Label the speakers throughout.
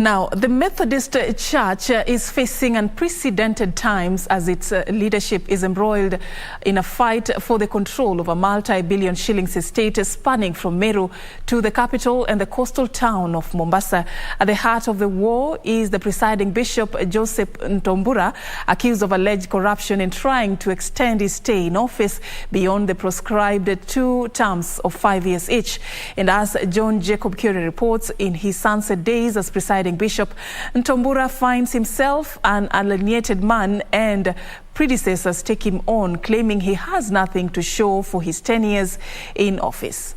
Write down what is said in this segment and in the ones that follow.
Speaker 1: Now, the Methodist Church is facing unprecedented times as its leadership is embroiled in a fight for the control of a multi-billion shillings estate spanning from Meru to the capital and the coastal town of Mombasa. At the heart of the war is the presiding Bishop Joseph Ntombura, accused of alleged corruption in trying to extend his stay in office beyond the prescribed 2 terms of 5 years each. And as John Jacob Curie reports, in his sunset days as presiding Bishop, Ntombura finds himself an alienated man, and predecessors take him on, claiming he has nothing to show for his 10 years in office.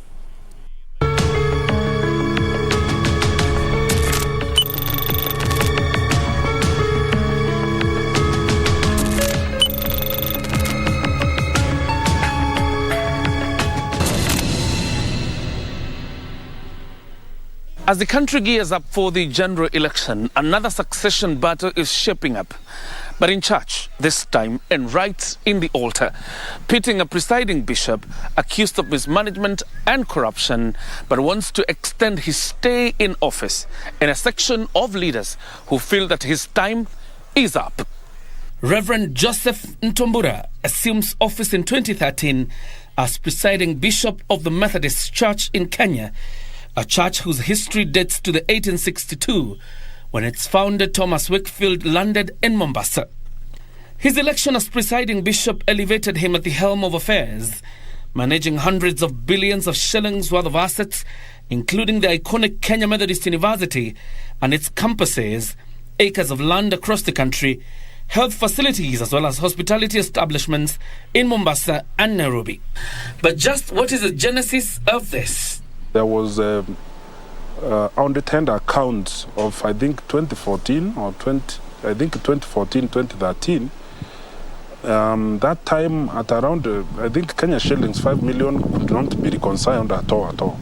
Speaker 2: As the country gears up for the general election, another succession battle is shaping up. But in church, this time, and right in the altar, pitting a presiding bishop accused of mismanagement and corruption, but wants to extend his stay in office, and a section of leaders who feel that his time is up. Reverend Joseph Ntombura assumes office in 2013 as presiding bishop of the Methodist Church in Kenya, a church whose history dates to the 1862, when its founder Thomas Wakefield landed in Mombasa. His election as presiding bishop elevated him at the helm of affairs, managing hundreds of billions of shillings worth of assets, including the iconic Kenya Methodist University and its campuses, acres of land across the country, health facilities as well as hospitality establishments in Mombasa and Nairobi. But just what is the genesis of this?
Speaker 3: There was on the tender account of, I think, 2014 or 2013. That time at around, I think, Kenya shillings 5 million could not be reconciled at all.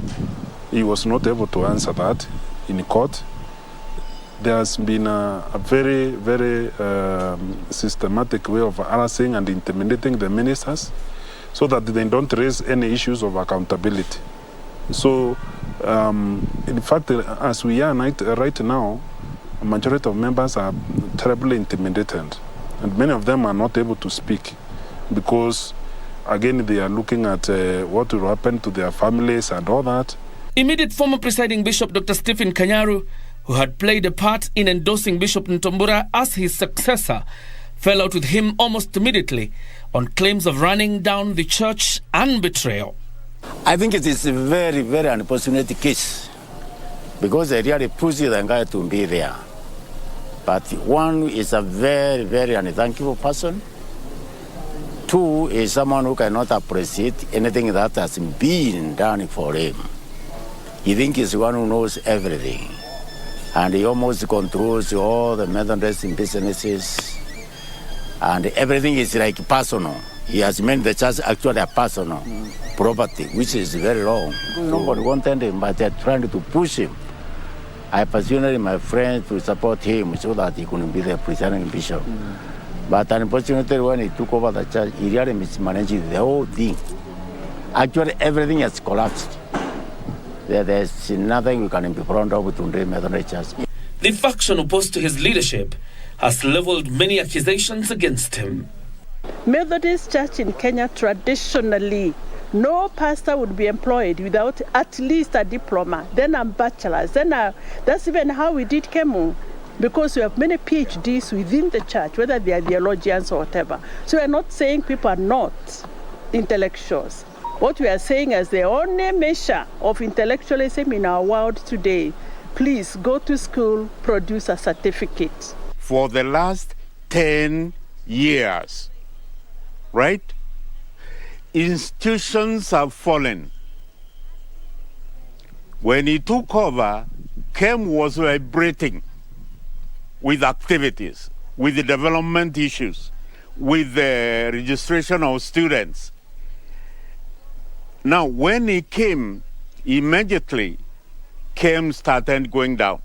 Speaker 3: He was not able to answer that in court. There has been a very, very systematic way of harassing and intimidating the ministers so that they don't raise any issues of accountability. So, in fact, as we are right now, a majority of members are terribly intimidated, and many of them are not able to speak because, again, they are looking at what will happen to their families and all that.
Speaker 2: Immediate former presiding bishop Dr. Stephen Kanyaru, who had played a part in endorsing Bishop Ntombura as his successor, fell out with him almost immediately on claims of running down the church and betrayal.
Speaker 4: I think it is a very, very unfortunate case because they really pushed the guy to be there. But one is a very, very unthankful person. 2 is someone who cannot appreciate anything that has been done for him. He thinks he's one who knows everything. And he almost controls all the Methodist businesses. And everything is like personal. He has made the church actually a personal property, which is very wrong. Nobody wanted him, but they're trying to push him. I persuaded my friends to support him so that he couldn't be the presiding bishop. But unfortunately, when he took over the church, he really mismanaged the whole thing. Actually, everything has collapsed. There's nothing we can be proud of to the Methodist Church.
Speaker 2: The faction opposed to his leadership has leveled many accusations against him.
Speaker 5: Methodist Church in Kenya, traditionally, no pastor would be employed without at least a diploma, then a bachelor's, that's even how we did KEMU, because we have many PhDs within the church, whether they are theologians or whatever. So we're not saying people are not intellectuals. What we are saying is the only measure of intellectualism in our world today, please go to school, produce a certificate.
Speaker 6: For the last 10 years, right? Institutions have fallen. When he took over, KEM was vibrating with activities, with the development issues, with the registration of students. Now, when he came, immediately, KEM started going down.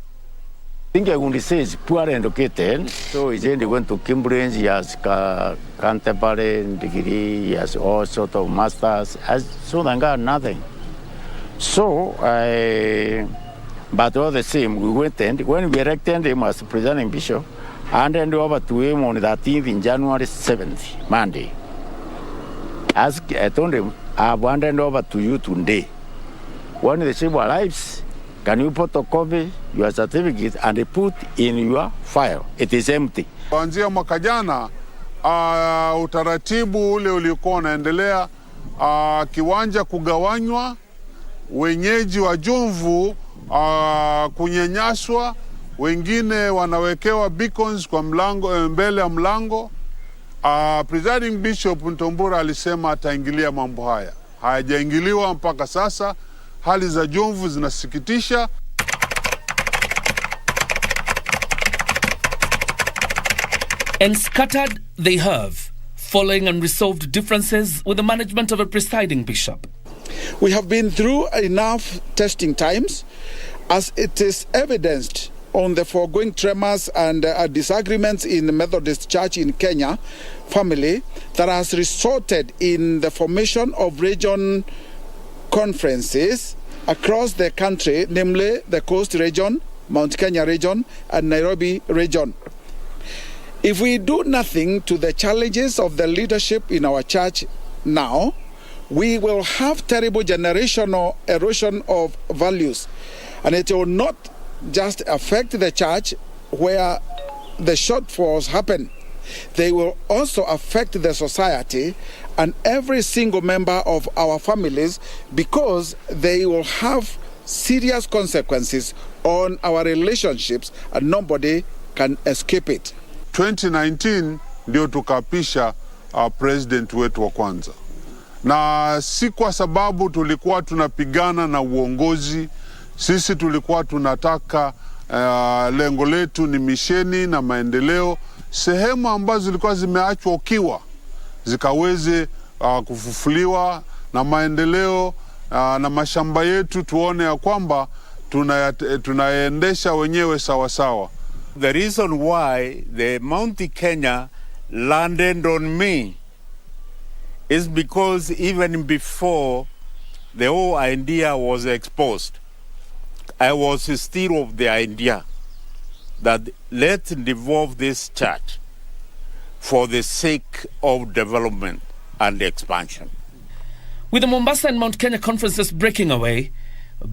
Speaker 4: I think I would say he's poorly educated. So he said he went to Cambridge, he has Canterbury degree, he has all sorts of masters. So they got nothing. So But all the same, we went and when we elected him as presiding bishop, I handed over to him on the 13th in January 7th, Monday. As I told him, I have handed over to you today. When the bishop arrives, can you photocopy your certificate and put in your file? It is empty.
Speaker 7: Kuanzia mwaka jana, utaratibu ule ulikuwa unaendelea, kiwanja kugawanywa, wenyeji wa Jomvu kunyanyaswa, wengine wanawekewa beacons kwa mlango, mbele ya mlango. Presiding Bishop Ntombura alisema ataingilia mambo haya. Hayajaingiliwa mpaka sasa. Hali za Jomvu zinasikitisha.
Speaker 2: And scattered they have, following unresolved differences with the management of a presiding bishop.
Speaker 8: We have been through enough testing times, as it is evidenced on the foregoing tremors and disagreements in the Methodist Church in Kenya family that has resulted in the formation of region conferences across the country, namely the Coast region, Mount Kenya region, and Nairobi region. If we do nothing to the challenges of the leadership in our church now, we will have terrible generational erosion of values, and it will not just affect the church where the shortfalls happen. They will also affect the society and every single member of our families, because they will have serious consequences on our relationships and nobody can escape it.
Speaker 7: 2019 ndio tukapisha president wetu wa kwanza. Na si kwa sababu tulikuwa tunapigana na uongozi. Sisi tulikuwa tunataka lengo letu ni misheni na maendeleo. Sehemu ambazo zilikuwa zimeachwa ukiwa zikaweze kufufuliwa, na maendeleo na mashamba yetu tuone ya kwamba tunaendesha wenyewe sawa sawa.
Speaker 6: The reason why the Mount Kenya landed on me is because even before the whole idea was exposed, I was still of the idea that let's devolve this church for the sake of development and expansion.
Speaker 2: With the Mombasa and Mount Kenya conferences breaking away,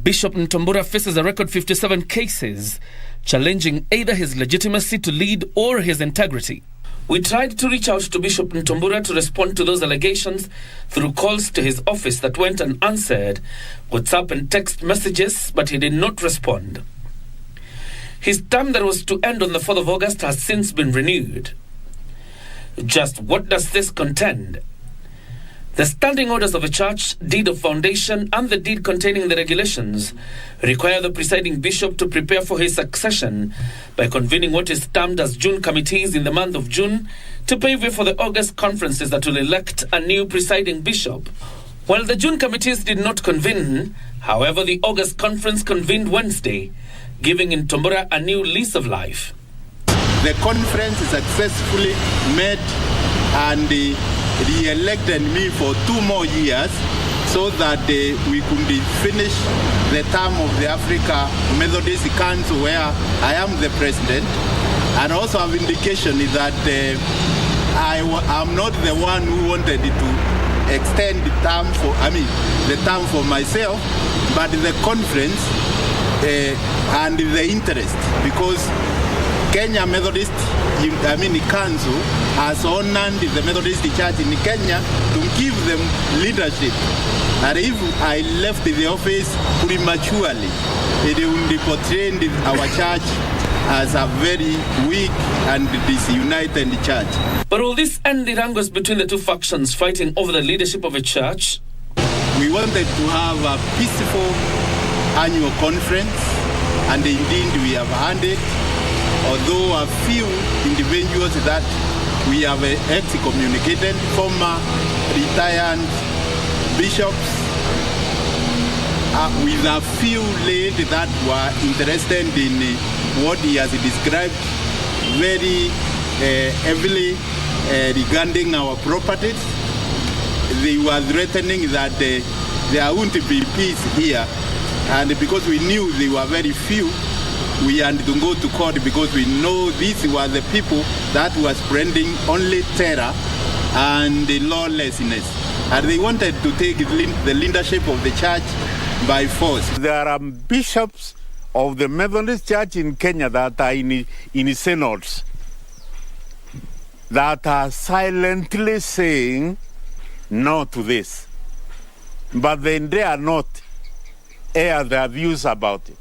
Speaker 2: Bishop Ntombura faces a record 57 cases challenging either his legitimacy to lead or his integrity. We tried to reach out to Bishop Ntombura to respond to those allegations through calls to his office that went unanswered, WhatsApp and text messages, but he did not respond. His term that was to end on the 4th of August has since been renewed. Just what does this contend? The standing orders of a church, deed of foundation, and the deed containing the regulations require the presiding bishop to prepare for his succession by convening what is termed as June committees in the month of June to pave way for the August conferences that will elect a new presiding bishop. While the June committees did not convene, however, the August conference convened Wednesday, giving Ntombura a new lease of life.
Speaker 6: The conference successfully met and re-elected me for 2 more years so that we could finish the term of the Africa Methodist Council where I am the president, and also have indication that I'm not the one who wanted to extend the term for myself, but the conference and the interest, because Kenya Methodist Council has honored the Methodist Church in Kenya to give them leadership. And if I left the office prematurely, it would portray our church as a very weak and disunited church.
Speaker 2: But will this end the wrangles between the two factions fighting over the leadership of a church?
Speaker 6: We wanted to have a peaceful annual conference, and indeed we have had it. Although a few individuals that we have excommunicated, former retired bishops, with a few laity that were interested in what he has described very heavily regarding our properties. They were threatening that there won't be peace here And because we knew they were very few, we had to go to court because we know these were the people that were spreading only terror and lawlessness. And they wanted to take the leadership of the church by force.
Speaker 4: There are bishops of the Methodist Church in Kenya that are in synods that are silently saying no to this. But they dare not air their views about it.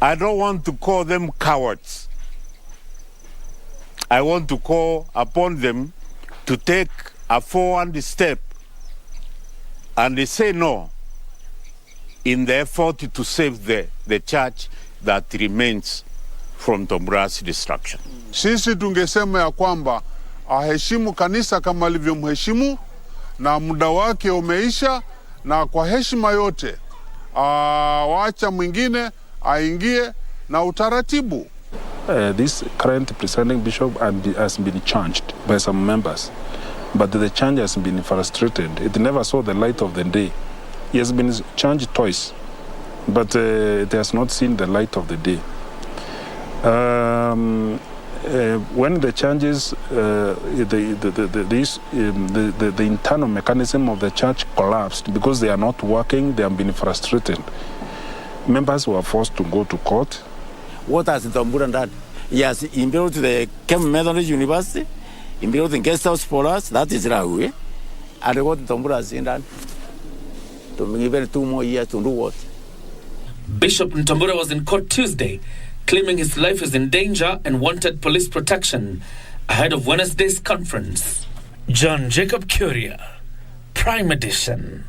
Speaker 4: I don't want to call them cowards. I want to call upon them to take a forward step and they say no in the effort to save the church that remains from Tombura's destruction.
Speaker 7: Sisi tungesema ya kwamba aheshimu kanisa kama alivyomheshimu na muda wake umeisha, na kwa heshima yote waacha mwingine aingie na utaratibu.
Speaker 3: This current presiding bishop has been changed by some members, but the change has been frustrated. It never saw the light of the day. He has been changed twice, but it has not seen the light of the day. When the changes, the internal mechanism of the church collapsed because they are not working, they have been frustrated. Members were forced to go to court.
Speaker 4: What has Tombura done? He has built the Kemp Methodist University, he built the guest house for us, that is Rahue. And what Tombura has done? To give it 2 more years to do what?
Speaker 2: Bishop Ntombura was in court Tuesday, claiming his life is in danger and wanted police protection ahead of Wednesday's conference. John Jacob Curia, Prime Edition.